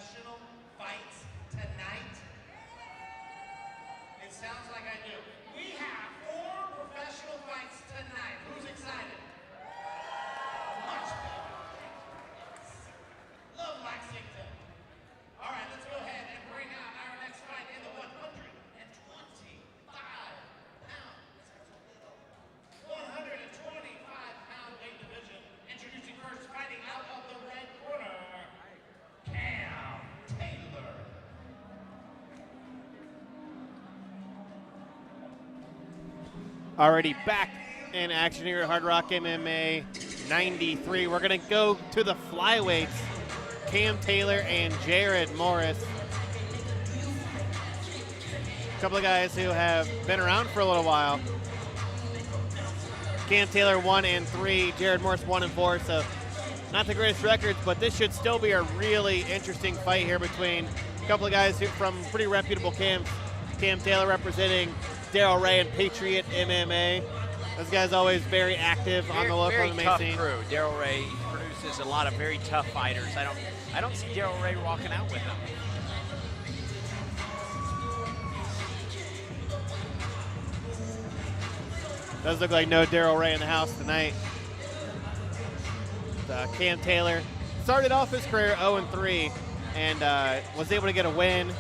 professional fights tonight? It sounds like I do. We have 4 professional fights tonight. Who's excited? Much better. Love Lexington. All right, let's go ahead and bring out our next fight in the 125-pound weight division. Introducing first, fighting out of the red corner, Cam Taylor. Already back in action here at Hardrock MMA 93. We're going to go to the flyweights, Cam Taylor and Jared Morris. A couple of guys who have been around for a little while. Cam Taylor 1-3, Jared Morris 1-4, so not the greatest records, but this should still be a really interesting fight here between a couple of guys who from pretty reputable camps. Cam Taylor representing Darrell Ray and Patriot MMA. Those guys always very active on the local MMA scene. Very tough crew. Darrell Ray produces a lot of very tough fighters. I don't see Darrell Ray walking out with them. Does look like no Darrell Ray in the house tonight. Cam Taylor started off his career 0-3 and was able to get a win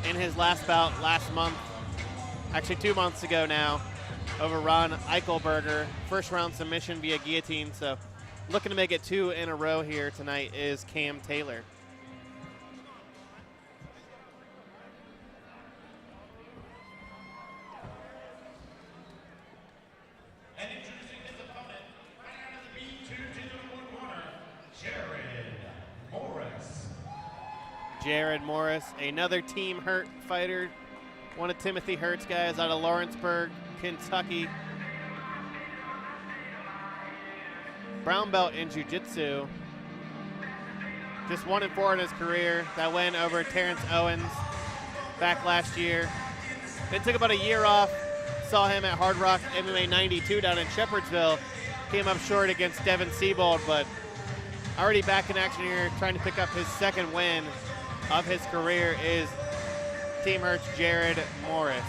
in his last bout last month, actually 2 months ago now, over Ron Eichelberger. First round submission via guillotine, so looking to make it 2 in a row here tonight is Cam Taylor. And introducing his opponent, fighting out of the B2 digital blue corner, Jared Morris. Jared Morris, another Team Hurt fighter, one of Timothy Hurt's guys out of Lawrenceburg, Kentucky. Brown belt in jiu-jitsu. Just 1-4 in his career. That win over Terrence Owens back last year. Then took about a year off. Saw him at Hardrock MMA 92 down in Shepherdsville. Came up short against Devin Siebold, but already back in action here, trying to pick up his second win of his career is Team Hurt's Jared Morris.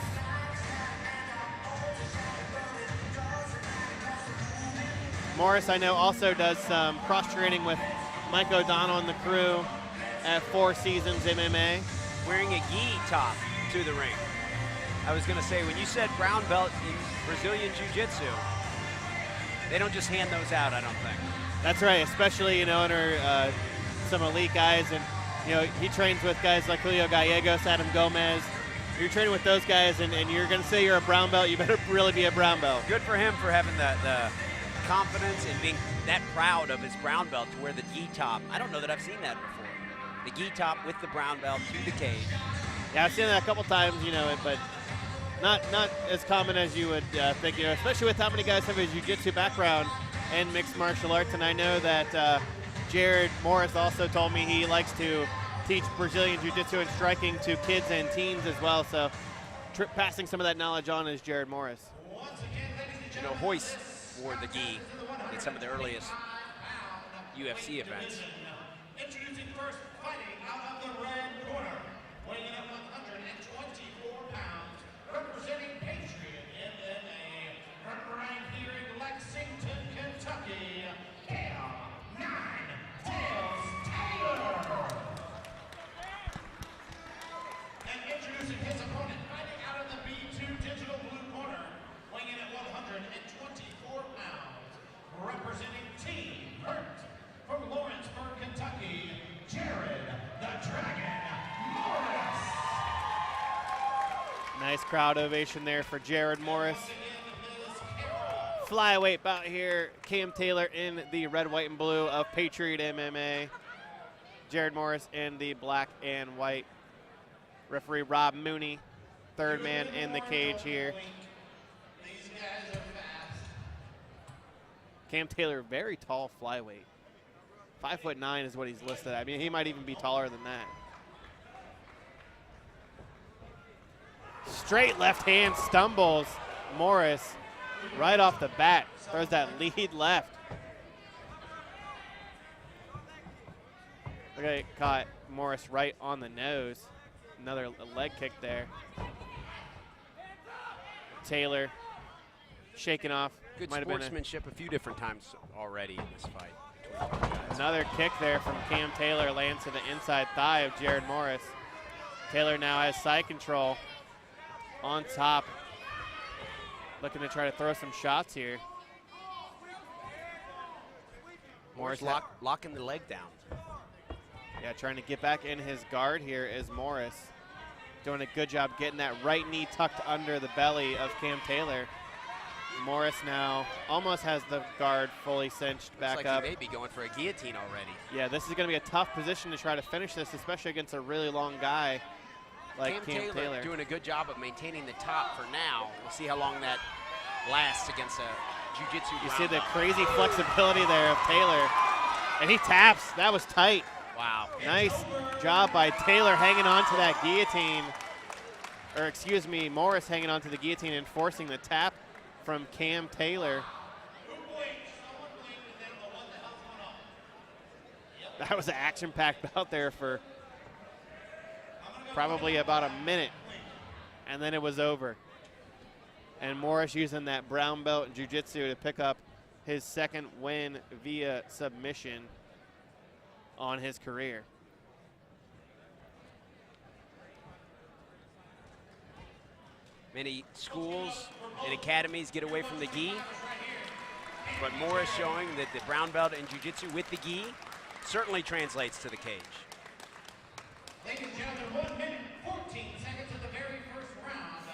Morris, I know, also does some cross-training with Mike O'Donnell and the crew at 4 Seasons MMA. Wearing a gi top to the ring. I was going to say, when you said brown belt in Brazilian Jiu-Jitsu, they don't just hand those out, I don't think. That's right, especially, under some elite guys. And, he trains with guys like Julio Gallegos, Adam Gomez. You're training with those guys, and you're going to say you're a brown belt, you better really be a brown belt. Good for him for having the confidence and being that proud of his brown belt to wear the gi top. I don't know that I've seen that before. The gi top with the brown belt to the cage. Yeah, I've seen that a couple times, but not as common as you would think, especially with how many guys have a jiu-jitsu background and mixed martial arts. And I know that Jared Morris also told me he likes to teach Brazilian jiu-jitsu and striking to kids and teens as well. So passing some of that knowledge on is Jared Morris. Hoist wore the gi in some of the earliest UFC events. Introducing first, fighting out of the red corner, weighing in at 124 pounds, representing Patriot MMA, right here in Lexington, Kentucky, Cam Nine Tails Taylor. And introducing his opponent, fighting out of the B2 digital blue corner, weighing in at 124 pounds, representing Team Hurt from Lawrenceburg, Kentucky, Jared the Dragon Morris. Nice crowd ovation there for Jared Morris. Flyweight bout here, Cam Taylor in the red, white, and blue of Patriot MMA. Jared Morris in the black and white. Referee Rob Mooney, third man in the cage here. These guys are fast. Cam Taylor, very tall flyweight. 5'9" is what he's listed. I mean, he might even be taller than that. Straight left hand stumbles Morris right off the bat. Throws that lead left. Look at it, caught Morris right on the nose. Another leg kick there. Taylor shaking off. Good Might sportsmanship a few different times already in this fight. Another kick there from Cam Taylor lands to the inside thigh of Jared Morris. Taylor now has side control on top. Looking to try to throw some shots here. Morris locking the leg down. Yeah, trying to get back in his guard here is Morris. Doing a good job getting that right knee tucked under the belly of Cam Taylor. Morris now almost has the guard fully cinched back Looks like up. He may be going for a guillotine already. Yeah, this is going to be a tough position to try to finish this, especially against a really long guy like Cam Taylor. Doing a good job of maintaining the top for now. We'll see how long that lasts against a jiu-jitsu. You see the crazy flexibility there of Taylor. And he taps. That was tight. Wow. Nice job by Taylor hanging on to that guillotine. Or excuse me, Morris hanging on to the guillotine and forcing the tap from Cam Taylor. That was an action-packed bout there for probably about a minute, and then it was over. And Morris using that brown belt in jiu-jitsu to pick up his second win via submission on his career. Many schools and academies get away from the gi, but Morris showing that the brown belt in jiu-jitsu with the gi certainly translates to the cage. Ladies and gentlemen, 1 minute, 14 seconds of the very first round.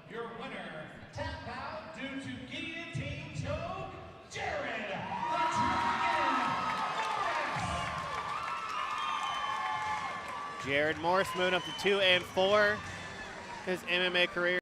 Your winner, tap out due to guillotine choke, Jared the Dragon Morris. Jared Morris moving up to 2-4 his MMA career.